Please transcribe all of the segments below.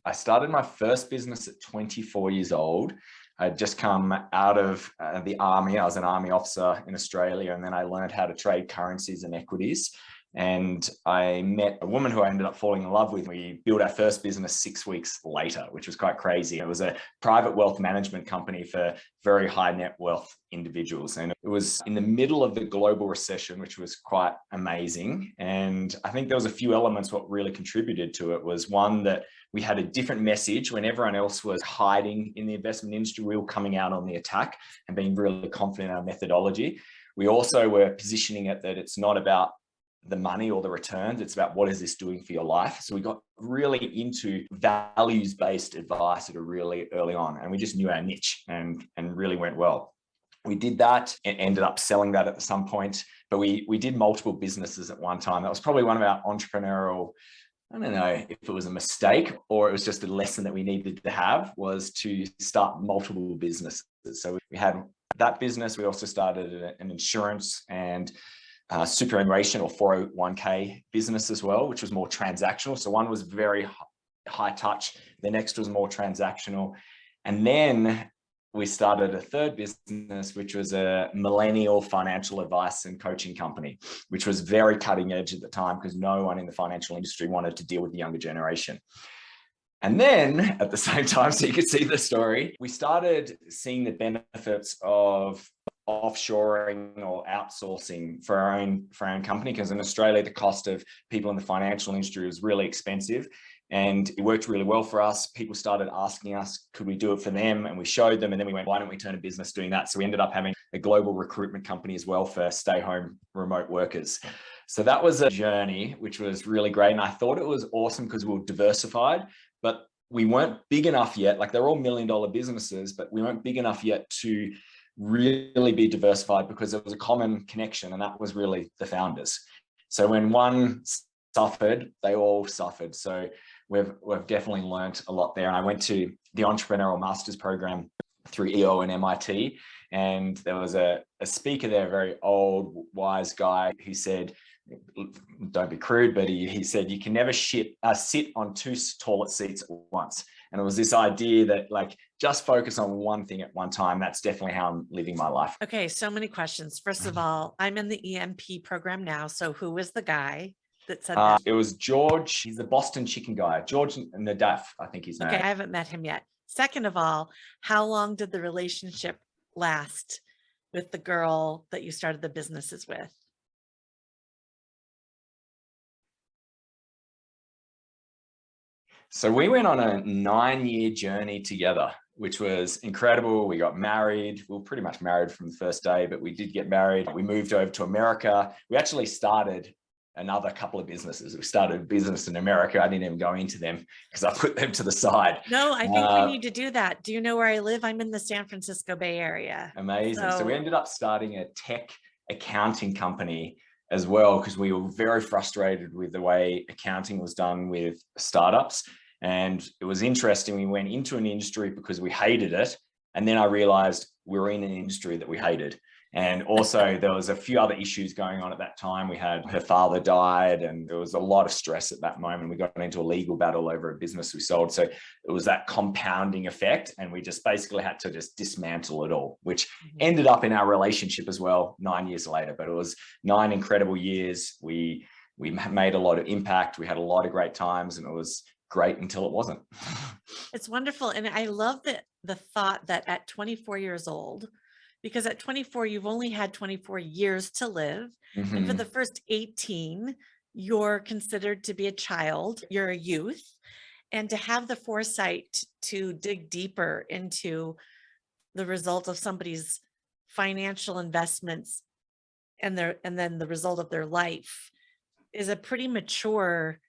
I started my first business at 24 years old. I'd just come out of the army. I was an army officer in Australia, and then I learned how to trade currencies and equities. And I met a woman who I ended up falling in love with. We built our first business 6 weeks later, which was quite crazy. It was a private wealth management company for very high net wealth individuals. And it was in the middle of the global recession, which was quite amazing. And I think there was a few elements what really contributed to it was one, that we had a different message when everyone else was hiding in the investment industry. We were coming out on the attack and being really confident in our methodology. We also were positioning it that it's not about the money or the returns, it's about what is this doing for your life. So we got really into values-based advice at a really early on, and we just knew our niche and really went well. We did that and ended up selling that at some point, but we did multiple businesses at one time. That was probably one of our entrepreneurial, I don't know if it was a mistake or it was just a lesson that we needed to have, was to start multiple businesses. So we had that business. We also started an insurance and superannuation or 401k business as well, which was more transactional. So one was very high touch. The next was more transactional. And then we started a third business, which was a millennial financial advice and coaching company, which was very cutting edge at the time because no one in the financial industry wanted to deal with the younger generation. And then at the same time, so you could see the story, we started seeing the benefits of offshoring or outsourcing for our own company, because in Australia, the cost of people in the financial industry was really expensive. And it worked really well for us. People started asking us, could we do it for them? And we showed them. And then we went, why don't we turn a business doing that? So we ended up having a global recruitment company as well for stay-home remote workers. So that was a journey, which was really great. And I thought it was awesome because we were diversified, but we weren't big enough yet. Like they're all $1 million businesses, but we weren't big enough yet to really be diversified because there was a common connection, and that was really the founders. So when one suffered, they all suffered. So we've definitely learned a lot there. And I went to the Entrepreneurial Masters program through EO and MIT, and there was a speaker there, a very old, wise guy, who said, don't be crude, but he said, you can never sit on two toilet seats at once. And it was this idea that like, just focus on one thing at one time. That's definitely how I'm living my life. Okay. So many questions. First of all, I'm in the EMP program now. So who was the guy that said that? It was George. He's the Boston chicken guy, George Nadaf, I think his name. Okay. I haven't met him yet. Second of all, how long did the relationship last with the girl that you started the businesses with? So we went on a 9-year journey together, which was incredible. We got married. We were pretty much married from the first day, but we did get married. We moved over to America. We actually started another couple of businesses. We started a business in America. I didn't even go into them because I put them to the side. No, I think we need to do that. Do you know where I live? I'm in the San Francisco Bay Area. Amazing. So we ended up starting a tech accounting company as well, because we were very frustrated with the way accounting was done with startups. And it was interesting. We went into an industry because we hated it. And then I realized we were in an industry that we hated. And also there was a few other issues going on at that time. We had her father died, and there was a lot of stress at that moment. We got into a legal battle over a business we sold. So it was that compounding effect. And we just basically had to just dismantle it all, which ended up in our relationship as well 9 years later. But it was 9 incredible years. We made a lot of impact. We had a lot of great times, and it was great until it wasn't. It's wonderful. And I love the thought that at 24 years old, because at 24, you've only had 24 years to live. Mm-hmm. And for the first 18, you're considered to be a child, you're a youth. And to have the foresight to dig deeper into the result of somebody's financial investments and then the result of their life is a pretty mature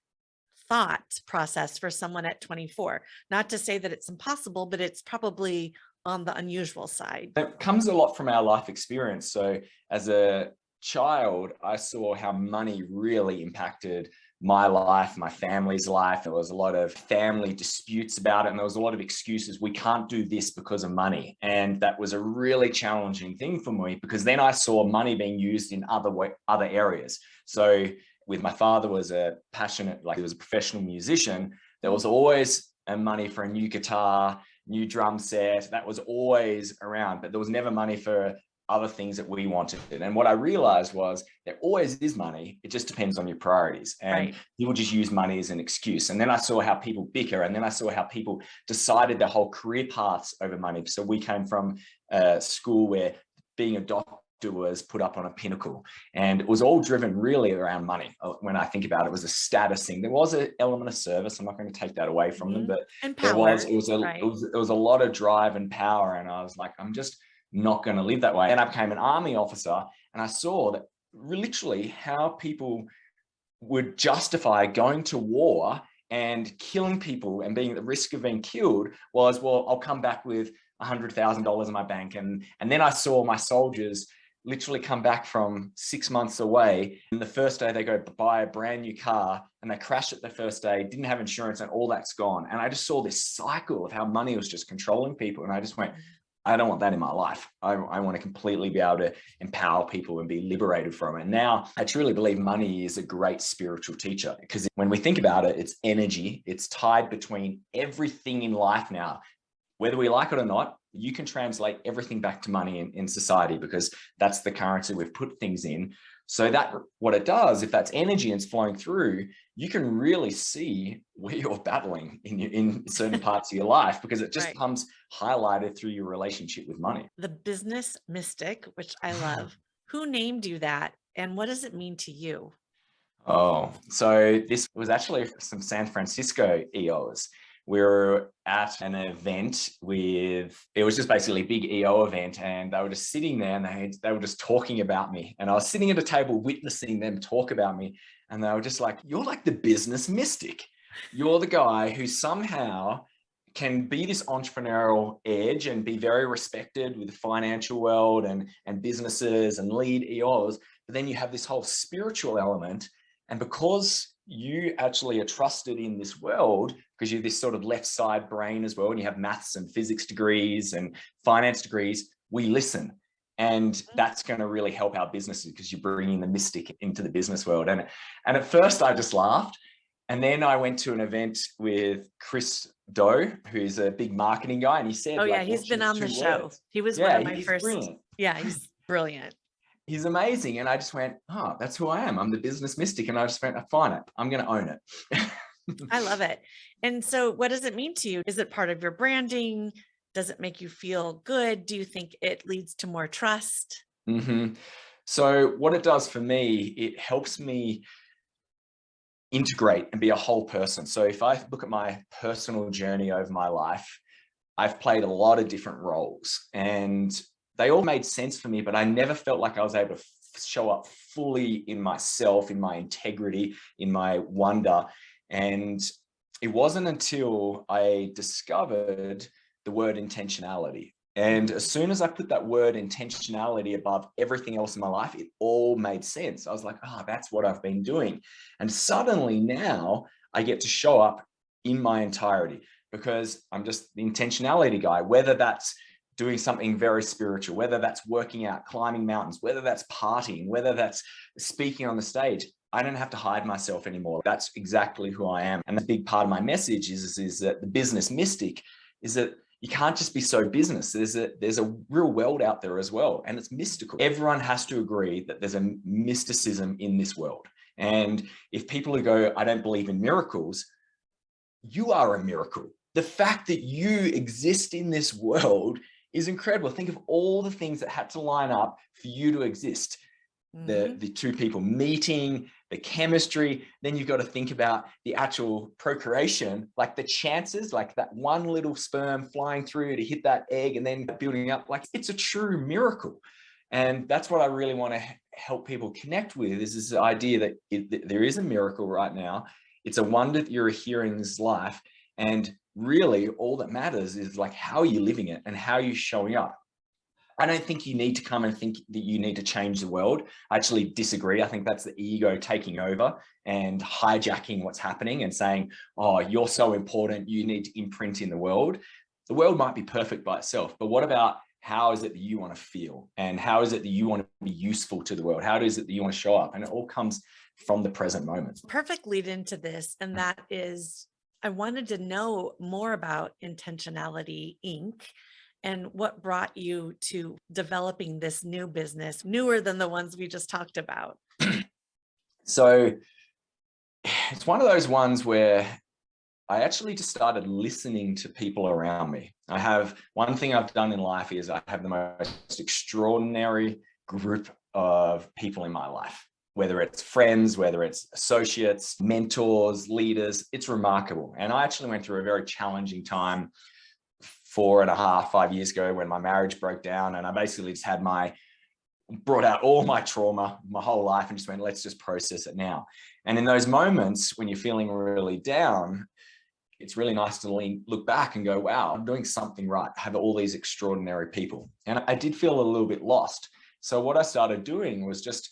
thought process for someone at 24. Not to say that it's impossible, but it's probably on the unusual side. It comes a lot from our life experience. So as a child, I saw how money really impacted my life, my family's life. There was a lot of family disputes about it, and there was a lot of excuses. We can't do this because of money. And that was a really challenging thing for me, because then I saw money being used in other areas. So with my father was a passionate, like he was a professional musician, there was always and money for a new guitar, new drum set. That was always around, but there was never money for other things that we wanted. And what I realized was there always is money. It just depends on your priorities. And people just use money as an excuse. And then I saw how people bicker. And then I saw how people decided their whole career paths over money. So we came from a school where being a doctor was put up on a pinnacle, and it was all driven really around money. When I think about it, it was a status thing. There was an element of service. I'm not going to take that away from them, but and there power, was, it was a lot of drive and power. And I was like, I'm just not going to live that way. And I became an army officer, and I saw that literally how people would justify going to war and killing people and being at the risk of being killed was, well, I'll come back with $100,000 in my bank. And then I saw my soldiers literally come back from 6 months away, and the first day they go buy a brand new car and they crash it the first day, didn't have insurance, and all that's gone. And I just saw this cycle of how money was just controlling people. And I just went, I don't want that in my life. I want to completely be able to empower people and be liberated from it. Now, I truly believe money is a great spiritual teacher, because when we think about it, it's energy. It's tied between everything in life now. Whether we like it or not, you can translate everything back to money in society, because that's the currency we've put things in. So that what it does, if that's energy and it's flowing through, you can really see where you're battling in certain parts of your life, because it just comes highlighted through your relationship with money. The business mystic, which I love. Who named you that, and what does it mean to you? Oh, so this was actually some San Francisco EOs. We were at an event with, it was just basically a big EO event, and they were just sitting there, and they were just talking about me. And I was sitting at a table witnessing them talk about me. And they were just like, you're like the business mystic. You're the guy who somehow can be this entrepreneurial edge and be very respected with the financial world and businesses and lead EOs. But then you have this whole spiritual element. And because you actually are trusted in this world, because you're this sort of left side brain as well, and you have maths and physics degrees and finance degrees, we listen. And that's going to really help our businesses, because you're bringing the mystic into the business world. And at first I just laughed. And then I went to an event with Chris Doe, who's a big marketing guy. And he said, he's been on the show. He was one of my first. Brilliant. Yeah, he's brilliant. He's amazing. And I just went, oh, that's who I am. I'm the business mystic. And I just went, fine, I'm going to own it. I love it. And so what does it mean to you? Is it part of your branding? Does it make you feel good? Do you think it leads to more trust? So what it does for me, it helps me integrate and be a whole person. So if I look at my personal journey over my life, I've played a lot of different roles, and they all made sense for me, but I never felt like I was able to show up fully in myself, in my integrity, in my wonder. And it wasn't until I discovered the word intentionality. And as soon as I put that word intentionality above everything else in my life, it all made sense. I was like, that's what I've been doing. And suddenly now I get to show up in my entirety, because I'm just the intentionality guy, whether that's doing something very spiritual, whether that's working out, climbing mountains, whether that's partying, whether that's speaking on the stage. I don't have to hide myself anymore. That's exactly who I am. And a big part of my message is that the business mystic is that you can't just be so business. There's a real world out there as well, and it's mystical. Everyone has to agree that there's a mysticism in this world. And if people who go, I don't believe in miracles, you are a miracle. The fact that you exist in this world is incredible. Think of all the things that had to line up for you to exist. The two people meeting, the chemistry, then you've got to think about the actual procreation, like the chances, like that one little sperm flying through to hit that egg and then building up, like it's a true miracle. And that's what I really want to help people connect with, is this idea that there is a miracle right now. It's a wonder that you're here in this life. And really all that matters is like, how are you living it and how are you showing up? I don't think you need to come and think that you need to change the world. I actually disagree. I think that's the ego taking over and hijacking what's happening and saying, oh, you're so important, you need to imprint in the world. The world might be perfect by itself, but what about how is it that you want to feel? And how is it that you want to be useful to the world? How is it that you want to show up? And it all comes from the present moment. Perfect lead into this. And that is I wanted to know more about Intentionality Inc. and what brought you to developing this new business, newer than the ones we just talked about. So it's one of those ones where I actually just started listening to people around me. I have one thing I've done in life is I have the most extraordinary group of people in my life, whether it's friends, whether it's associates, mentors, leaders. It's remarkable. And I actually went through a very challenging time 4.5, 5 years ago when my marriage broke down. And I basically just brought out all my trauma, my whole life, and just went, let's just process it now. And in those moments when you're feeling really down, it's really nice to look back and go, wow, I'm doing something right. I have all these extraordinary people. And I did feel a little bit lost. So what I started doing was just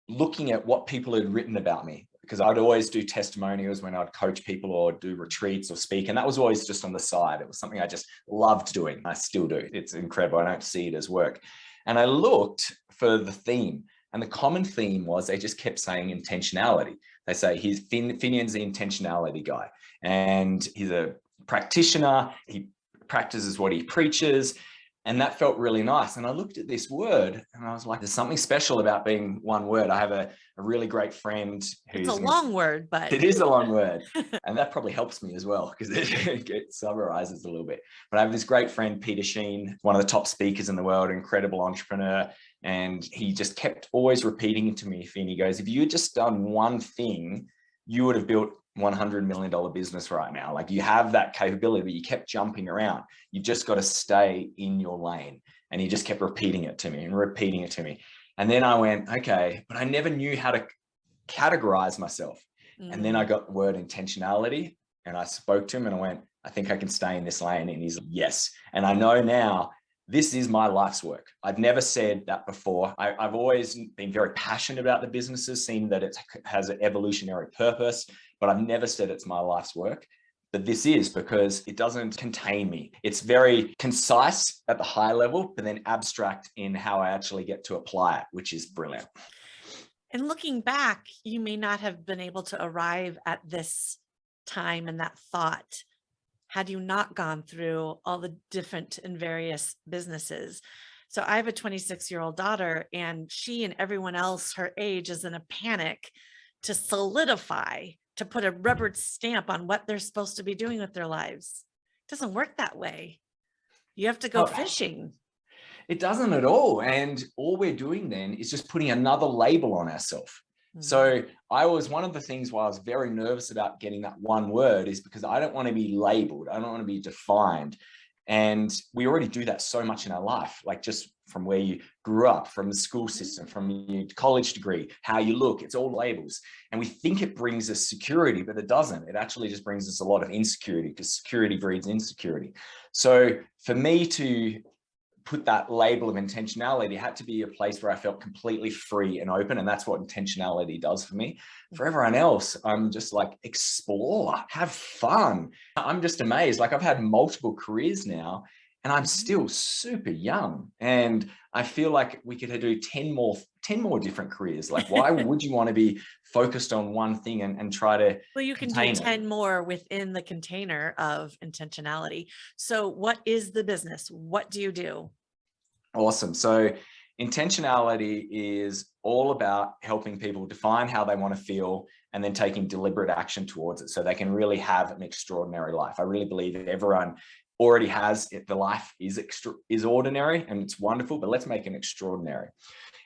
looking at what people had written about me, because I'd always do testimonials when I'd coach people or do retreats or speak. And that was always just on the side. It was something I just loved doing. I still do. It's incredible. I don't see it as work. And I looked for the theme. And the common theme was they just kept saying intentionality. They say Finnian's the intentionality guy. And he's a practitioner. He practices what he preaches. And that felt really nice. And I looked at this word and I was like, there's something special about being one word. I have a really great friend who's— It's a long word, but it is a long word. And that probably helps me as well because it summarizes a little bit. But I have this great friend, Peter Sheen, one of the top speakers in the world, incredible entrepreneur. And he just kept always repeating it to me. Finn, he goes, if you had just done one thing, you would have built $100 million business right now. Like, you have that capability, but you kept jumping around. You've just got to stay in your lane. And he just kept repeating it to me and repeating it to me. And then I went, okay, but I never knew how to categorize myself. And then I got the word intentionality and I spoke to him and I went, I think I can stay in this lane. And he's like, yes. And I know now this is my life's work. I've never said that before. I've always been very passionate about the businesses, seen that it has an evolutionary purpose, but I've never said it's my life's work. But this is, because it doesn't contain me. It's very concise at the high level, but then abstract in how I actually get to apply it, which is brilliant. And looking back, you may not have been able to arrive at this time and that thought had you not gone through all the different and various businesses. So I have a 26-year-old daughter, and she and everyone else her age is in a panic to solidify, to put a rubber stamp on what they're supposed to be doing with their lives. It doesn't work that way. You have to go fishing. It doesn't at all. And all we're doing then is just putting another label on ourselves. So one of the things why I was very nervous about getting that one word is because I don't want to be labeled. I don't want to be defined. And we already do that so much in our life, like just from where you grew up, from the school system, from your college degree, how you look, it's all labels. And we think it brings us security, but it doesn't. It actually just brings us a lot of insecurity, because security breeds insecurity. So for me to put that label of intentionality, it had to be a place where I felt completely free and open. And that's what intentionality does for me. For everyone else, I'm just like, explore, have fun. I'm just amazed. Like, I've had multiple careers now and I'm still super young. And I feel like we could do 10 more different careers. Like, why would you want to be focused on one thing and try to— well, you can do 10 more within the container of intentionality. So what is the business? What do you do? Awesome. So intentionality is all about helping people define how they want to feel and then taking deliberate action towards it so they can really have an extraordinary life. I really believe that everyone already has it. The life is ordinary and it's wonderful, but let's make it extraordinary.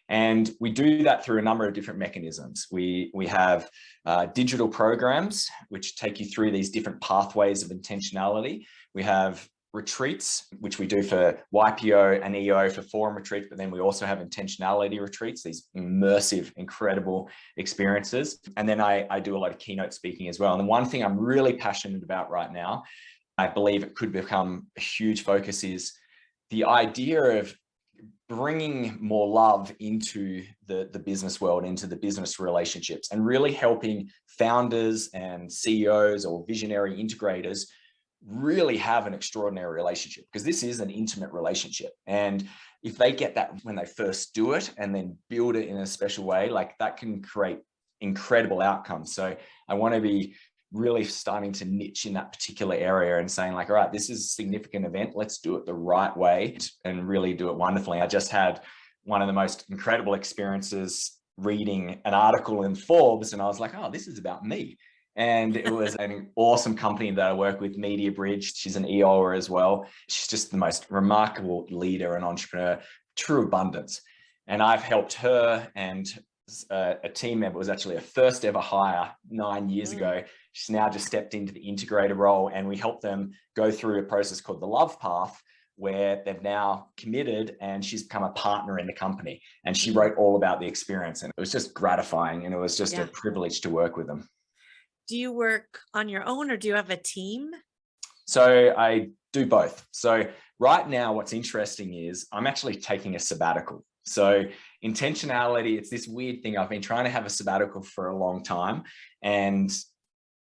And we do that through a number of different mechanisms. We have digital programs which take you through these different pathways of intentionality. We have retreats, which we do for YPO and EO for forum retreats, but then we also have intentionality retreats, these immersive, incredible experiences. And then I do a lot of keynote speaking as well. And the one thing I'm really passionate about right now, I believe it could become a huge focus, is the idea of bringing more love into the business world, into the business relationships, and really helping founders and CEOs or visionary integrators really have an extraordinary relationship, because this is an intimate relationship. And if they get that when they first do it and then build it in a special way, like that can create incredible outcomes. So I want to be really starting to niche in that particular area and saying like, all right, this is a significant event. Let's do it the right way and really do it wonderfully. I just had one of the most incredible experiences reading an article in Forbes, and I was like, oh, this is about me. And it was an awesome company that I work with, Media Bridge. She's an EOer as well. She's just the most remarkable leader and entrepreneur, true abundance. And I've helped her and a team member, was actually a first ever hire 9 years ago. She's now just stepped into the integrator role, and we helped them go through a process called the Love Path, where they've now committed and she's become a partner in the company. And she wrote all about the experience, and it was just gratifying, and it was just a privilege to work with them. Do you work on your own or do you have a team? So I do both. So right now, what's interesting is I'm actually taking a sabbatical. So intentionality, it's this weird thing. I've been trying to have a sabbatical for a long time, and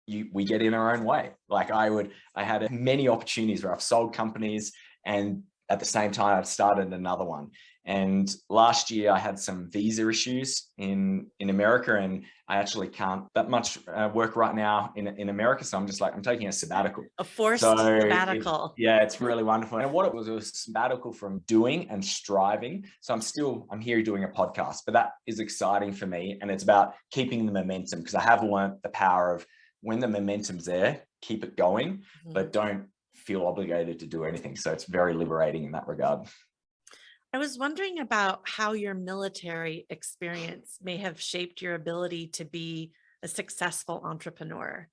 we get in our own way. Like I had many opportunities where I've sold companies, and at the same time, I've started another one. And last year I had some visa issues in America, and I actually can't that much work right now in America. So I'm just like, I'm taking a sabbatical. A forced sabbatical. It's really wonderful. And what it was a sabbatical from doing and striving. So I'm here doing a podcast, but that is exciting for me. And it's about keeping the momentum, because I have learned the power of when the momentum's there, keep it going, but don't feel obligated to do anything. So it's very liberating in that regard. I was wondering about how your military experience may have shaped your ability to be a successful entrepreneur.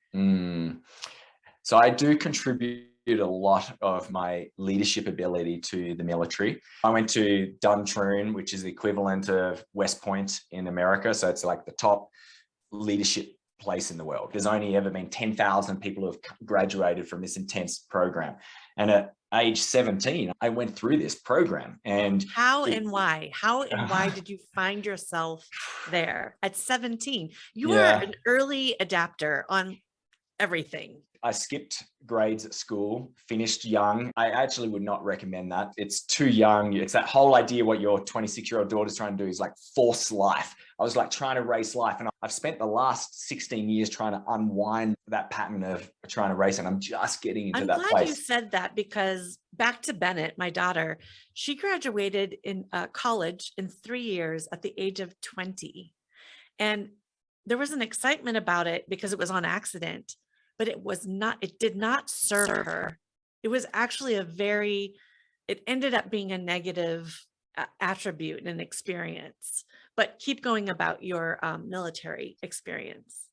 So I do contribute a lot of my leadership ability to the military. I went to Duntroon, which is the equivalent of West Point in America. So it's like the top leadership place in the world. There's only ever been 10,000 people who have graduated from this intense program. And at age 17, I went through this program. And how and why did you find yourself there at 17? You were an early adapter on everything. I skipped grades at school, finished young. I actually would not recommend that. It's too young. It's that whole idea what your 26-year-old daughter's trying to do is like force life. I was like trying to race life. And I've spent the last 16 years trying to unwind that pattern of trying to race. And I'm just getting into that place. I'm glad you said that, because back to Bennett, my daughter, she graduated in college in 3 years at the age of 20. And there was an excitement about it because it was on accident. But it did not serve her. It was actually it ended up being a negative attribute and experience. But keep going about your military experience.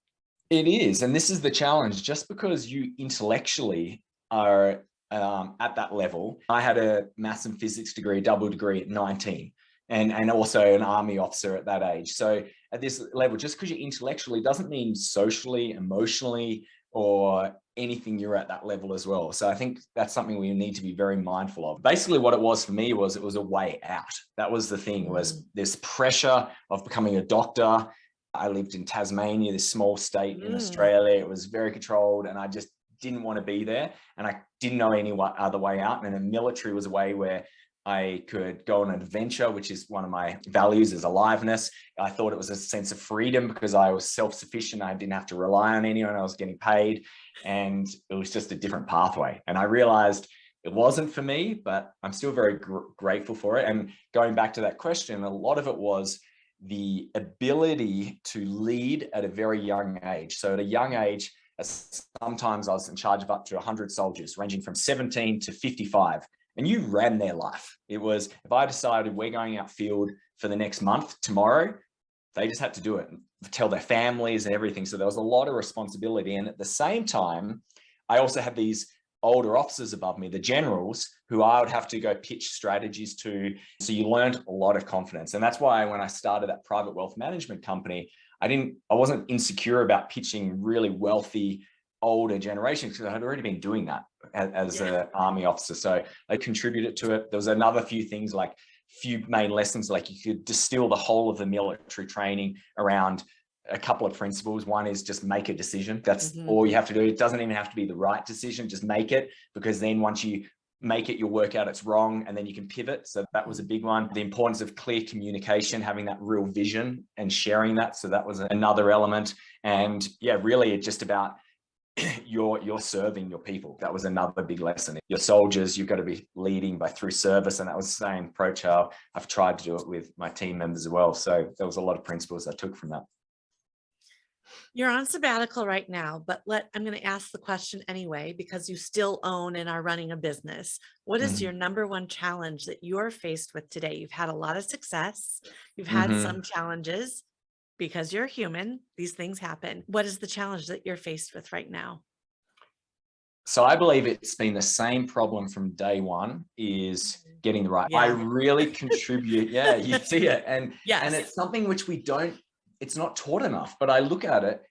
It is. And this is the challenge. Just because you intellectually are at that level, I had a maths and physics degree, double degree at 19. And also an army officer at that age. So at this level, just because you're intellectually doesn't mean socially, emotionally, or anything, you're at that level as well. So I think that's something we need to be very mindful of. Basically what it was for me was it was a way out. That was the thing, was this pressure of becoming a doctor. I lived in Tasmania, this small state in Australia. It was very controlled, and I just didn't want to be there. And I didn't know any other way out. And the military was a way where I could go on an adventure, which is one of my values, is aliveness. I thought it was a sense of freedom because I was self-sufficient. I didn't have to rely on anyone. I was getting paid, and it was just a different pathway. And I realized it wasn't for me, but I'm still very grateful for it. And going back to that question, a lot of it was the ability to lead at a very young age. So at a young age, sometimes I was in charge of up to 100 soldiers, ranging from 17 to 55. And you ran their life. It was, if I decided we're going outfield for the next month, tomorrow, they just had to do it and tell their families and everything. So there was a lot of responsibility. And at the same time, I also had these older officers above me, the generals, who I would have to go pitch strategies to. So you learned a lot of confidence. And that's why when I started that private wealth management company, I wasn't insecure about pitching really wealthy older generation, because I had already been doing that as an army officer. So I contributed to it. There was another few things, like few main lessons, like you could distill the whole of the military training around a couple of principles. One is just make a decision. That's all you have to do. It doesn't even have to be the right decision, just make it, because then once you make it, you'll work out it's wrong, and then you can pivot. So that was a big one. The importance of clear communication, having that real vision and sharing that. So that was another element. And yeah, really just about you're serving your people. That was another big lesson. Your soldiers, you've got to be leading through service. And that was the same approach how I've tried to do it with my team members as well. So there was a lot of principles I took from that. You're on sabbatical right now, but I'm going to ask the question anyway, because you still own and are running a business. What is your number one challenge that you're faced with today? You've had a lot of success. You've had some challenges because you're human. These things happen. What is the challenge that you're faced with right now? So I believe it's been the same problem from day one, is getting the right. Yeah. I really contribute. Yeah, you see it. And it's something which it's not taught enough, but I look at it,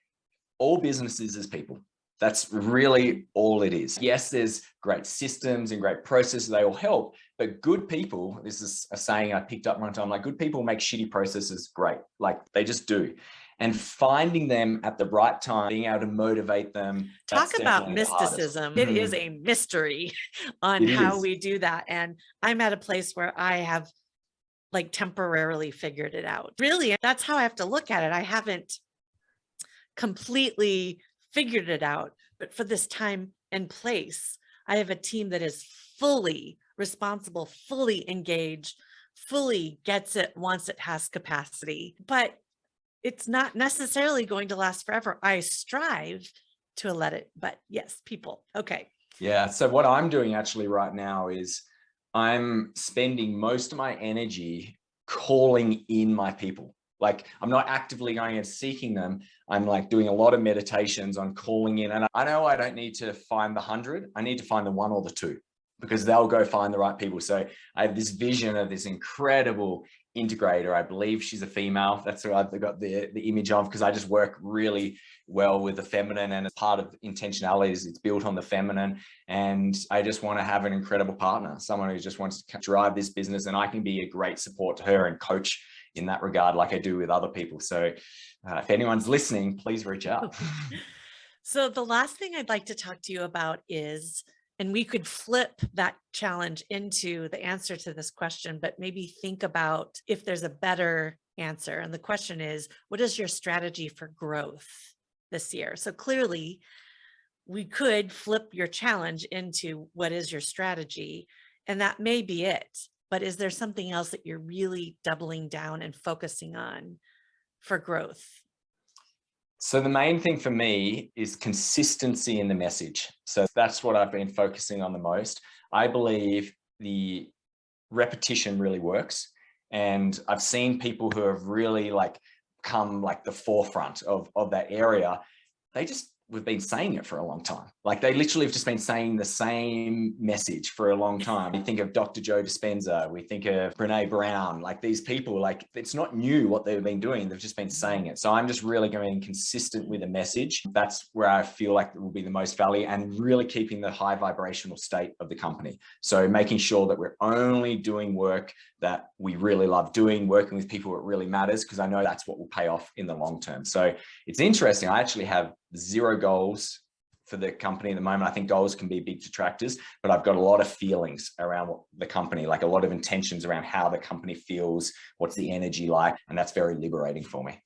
all businesses as people. That's really all it is. Yes, there's great systems and great processes, they all help, but good people, this is a saying I picked up one time, like, good people make shitty processes great. Like, they just do. And finding them at the right time, being able to motivate them. Talk about mysticism. It is a mystery on how we do that. And I'm at a place where I have like temporarily figured it out. Really, that's how I have to look at it. I haven't completely figured it out, but for this time and place, I have a team that is fully responsible, fully engaged, fully gets it, wants it, has capacity, but it's not necessarily going to last forever. I strive to let it, but yes, people. Okay. Yeah. So what I'm doing actually right now is I'm spending most of my energy calling in my people. Like, I'm not actively going and seeking them. I'm like doing a lot of meditations on calling in. And I know I don't need to find the 100. I need to find the 1 or the 2, because they'll go find the right people. So I have this vision of this incredible integrator. I believe she's a female. That's what I've got the image of, because I just work really well with the feminine, and as part of Intentionality is it's built on the feminine. And I just want to have an incredible partner, someone who just wants to drive this business, and I can be a great support to her and coach in that regard, like I do with other people. So if anyone's listening, please reach out. So the last thing I'd like to talk to you about is, and we could flip that challenge into the answer to this question, but maybe think about if there's a better answer. And the question is, what is your strategy for growth this year? So clearly we could flip your challenge into what is your strategy, and that may be it. But is there something else that you're really doubling down and focusing on for growth? So the main thing for me is consistency in the message. So that's what I've been focusing on the most. I believe the repetition really works. And I've seen people who have really like come like the forefront of that area. We've been saying it for a long time. Like, they literally have just been saying the same message for a long time. We think of Dr. Joe Dispenza, we think of Brene Brown, like these people, like, it's not new what they've been doing. They've just been saying it. So I'm just really going consistent with a message. That's where I feel like it will be the most value, and really keeping the high vibrational state of the company. So making sure that we're only doing work that we really love doing, working with people it really matters, because I know that's what will pay off in the long term. So it's interesting. I actually have 0 goals for the company at the moment. I think goals can be big detractors, but I've got a lot of feelings around the company, like a lot of intentions around how the company feels, what's the energy like, and that's very liberating for me.